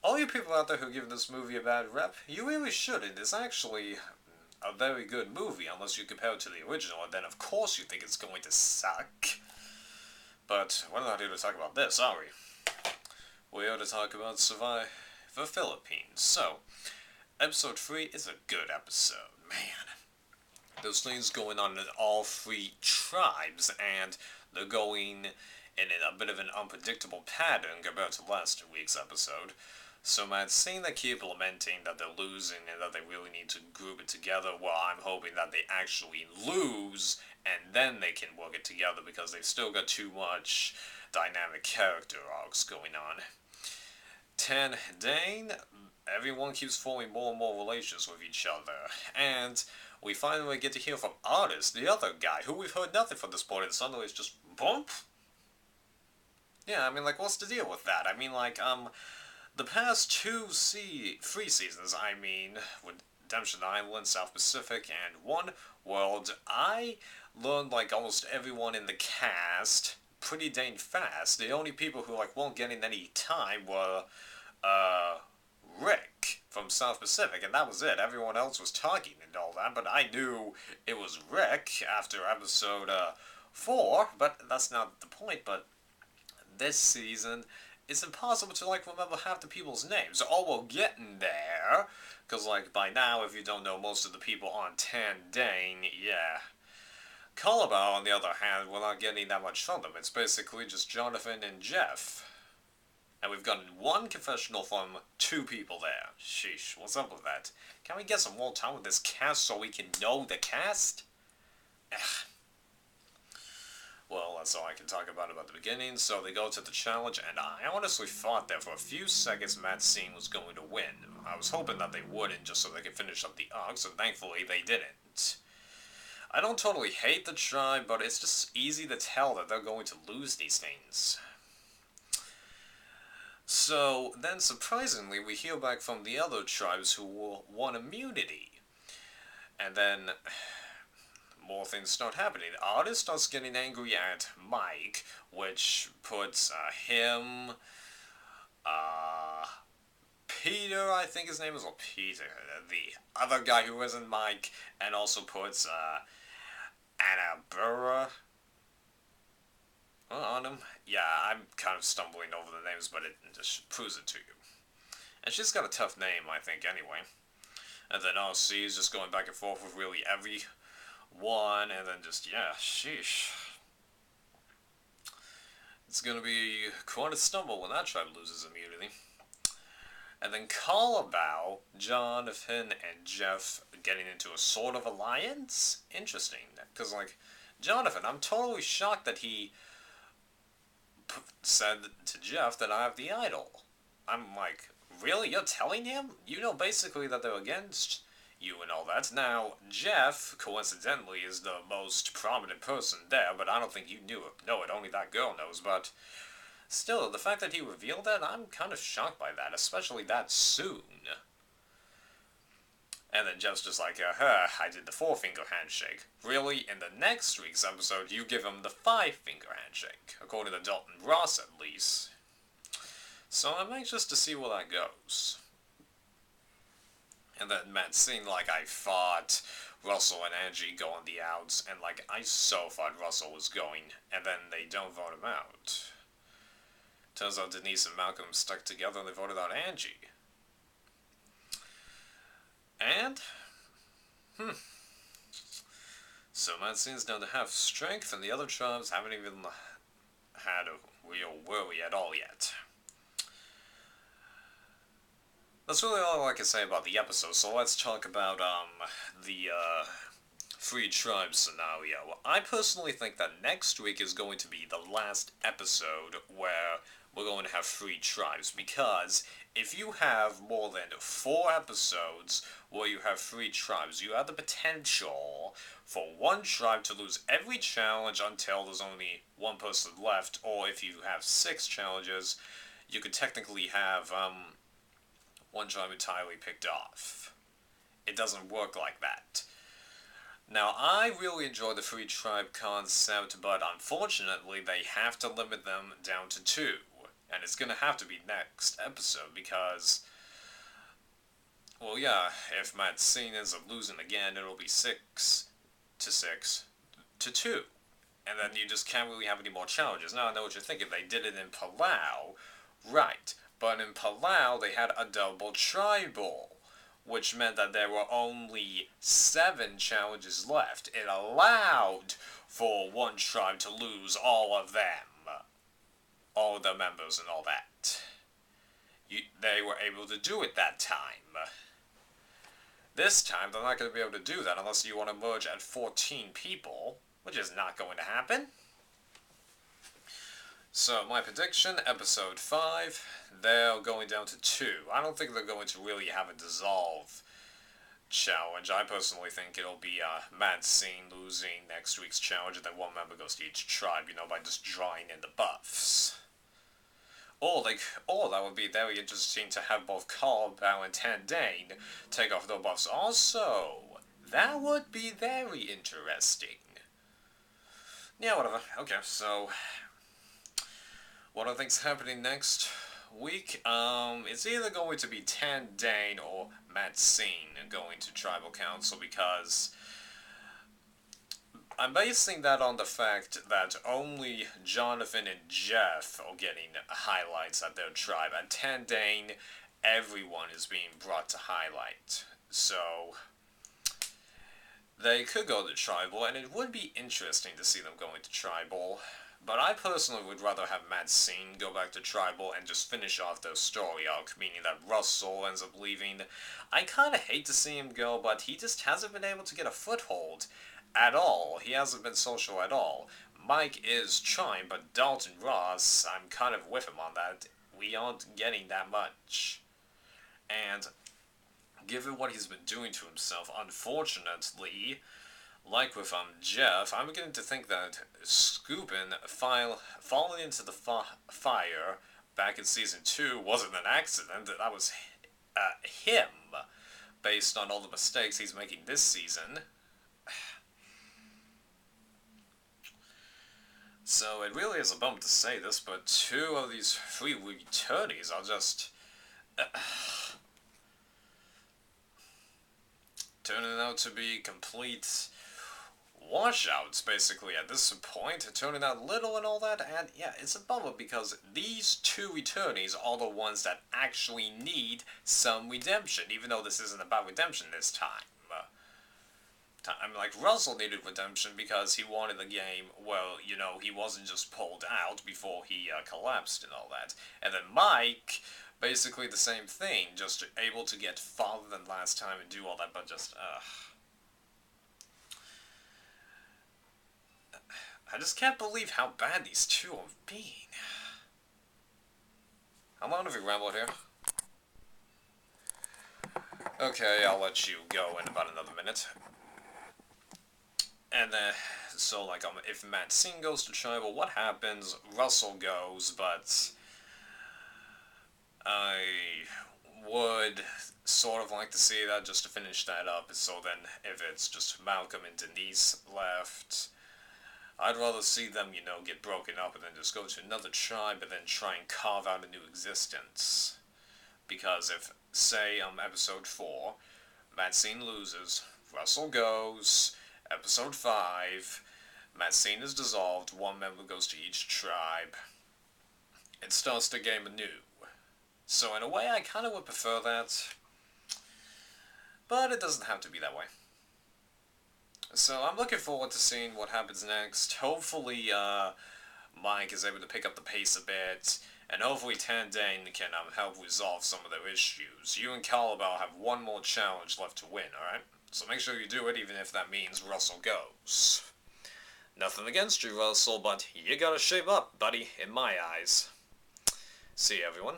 All you people out there who give this movie a bad rep, you really shouldn't. It's actually a very good movie, unless you compare it to the original, and then of course you think it's going to suck. But we're not here to talk about this, are we? We're here to talk about Survive the Philippines. So, episode 3 is a good episode, man. There's things going on in all three tribes, and they're going in a bit of an unpredictable pattern compared to last week's episode. So man, seeing they keep lamenting that they're losing and that they really need to group it together, well, I'm hoping that they actually lose and then they can work it together because they've still got too much dynamic character arcs going on. Tan Dane, everyone keeps forming more and more relations with each other, and we finally get to hear from Artist, the other guy, who we've heard nothing from this point, and suddenly it's just bump. Yeah, I mean, like, what's the deal with that? I mean, like, the past three seasons, I mean, with Redemption Island, South Pacific, and One World, I learned, like, almost everyone in the cast pretty dang fast. The only people who, like, weren't getting any time were, Rick from South Pacific, and that was it. Everyone else was talking and all that, but I knew it was Rick after episode, 4, but that's not the point, but this season, it's impossible to, like, remember half the people's names. Oh, we're getting there, because, like, by now, if you don't know most of the people on Tan Dane, yeah. Colabao, on the other hand, we're not getting that much from them. It's basically just Jonathan and Jeff. And we've gotten one confessional from 2 people there. Sheesh, what's up with that? Can we get some more time with this cast so we can know the cast? Ugh. Well, that's all I can talk about the beginning. So they go to the challenge, and I honestly thought that for a few seconds Maxine was going to win. I was hoping that they wouldn't, just so they could finish up the arcs, and thankfully they didn't. I don't totally hate the tribe, but it's just easy to tell that they're going to lose these things. So then, surprisingly, we hear back from the other tribes who won immunity. And then more things start happening. The artist starts getting angry at Mike, which puts him, Peter, I think his name is, or Peter, the other guy who isn't Mike, and also puts Anna on him. Yeah, I'm kind of stumbling over the names, but it just proves it to you. And she's got a tough name, I think, anyway. And then RC is just going back and forth with really everyone, and then just, yeah, sheesh. It's gonna be quite a stumble when that tribe loses immunity. And then Colabao, Jonathan, and Jeff getting into a sort of alliance? Interesting, because, like, Jonathan, I'm totally shocked that he said to Jeff that I have the idol. I'm like, really? You're telling him? You know basically that they're against you and all that. Now, Jeff, coincidentally, is the most prominent person there, but I don't think you know it. Only that girl knows, but still, the fact that he revealed that, I'm kind of shocked by that, especially that soon. And then Jeff's just like, I did the 4-finger handshake. Really? In the next week's episode, you give him the 5-finger handshake, according to Dalton Ross at least. So I'm anxious to see where that goes. And then Matt seemed like I thought Russell and Angie go on the outs, and like I so thought Russell was going, and then they don't vote him out. Turns out Denise and Malcolm stuck together and they voted out Angie. And, so Matsine's down to half strength, and the other tribes haven't even had a real worry at all yet. That's really all I can say about the episode, so let's talk about, the, Free Tribes scenario. I personally think that next week is going to be the last episode where we're going to have 3 tribes, because if you have more than 4 episodes where you have 3 tribes, you have the potential for one tribe to lose every challenge until there's only one person left, or if you have 6 challenges, you could technically have, one tribe entirely picked off. It doesn't work like that. Now, I really enjoy the 3-tribe concept, but unfortunately they have to limit them down to 2. And it's gonna have to be next episode because, well, yeah, if Matsine ends up losing again, it'll be 6-6-2. And then you just can't really have any more challenges. Now I know what you're thinking. They did it in Palau, right. But in Palau, they had a double tribal, which meant that there were only 7 challenges left. It allowed for one tribe to lose all of them. All of the members and all that. They were able to do it that time. This time, they're not going to be able to do that unless you want to merge at 14 people, which is not going to happen. So, my prediction, episode 5, they're going down to 2. I don't think they're going to really have a dissolve challenge. I personally think it'll be Mad Scene losing next week's challenge, and then one member goes to each tribe, by just drawing in the buffs. Or that would be very interesting to have both Carl, Bao, and Tandane take off their buffs also. That would be very interesting. Yeah, whatever. Okay, so what I think's happening next week? It's either going to be Tandane or Matsine going to Tribal Council, because I'm basing that on the fact that only Jonathan and Jeff are getting highlights at their tribe. At Tandane, everyone is being brought to highlight. So they could go to Tribal, and it would be interesting to see them going to Tribal. But I personally would rather have Matsine go back to Tribal and just finish off their story arc, meaning that Russell ends up leaving. I kinda hate to see him go, but he just hasn't been able to get a foothold at all. He hasn't been social at all. Mike is trying, but Dalton Ross, I'm kind of with him on that. We aren't getting that much. And given what he's been doing to himself, unfortunately, like with Jeff, I'm beginning to think that Scoopin falling into the fire back in Season 2 wasn't an accident. That was him, based on all the mistakes he's making this season. So it really is a bummer to say this, but 2 of these 3 returnees are just turning out to be complete washouts, basically, at this point, turning out little and all that, and yeah, it's a bummer because these 2 returnees are the ones that actually need some redemption, even though this isn't about redemption this time. Like, Russell needed redemption because he wanted the game, well, he wasn't just pulled out before he collapsed and all that. And then Mike, basically the same thing, just able to get farther than last time and do all that, but just, I just can't believe how bad these 2 are being. How long have we rambled here? Okay, I'll let you go in about another minute. And so, like, if Matsine goes to Tribal, what happens? Russell goes, but I would sort of like to see that just to finish that up. So then, if it's just Malcolm and Denise left, I'd rather see them, get broken up and then just go to another tribe and then try and carve out a new existence. Because if, say, episode 4, Matsine loses, Russell goes, episode 5, Matsine is dissolved, 1 member goes to each tribe, it starts the game anew. So in a way, I kind of would prefer that, but it doesn't have to be that way. So I'm looking forward to seeing what happens next. Hopefully, Mike is able to pick up the pace a bit, and hopefully Tandane can help resolve some of their issues. You and Calabar have 1 more challenge left to win, alright? So make sure you do it, even if that means Russell goes. Nothing against you, Russell, but you gotta shape up, buddy, in my eyes. See you, everyone.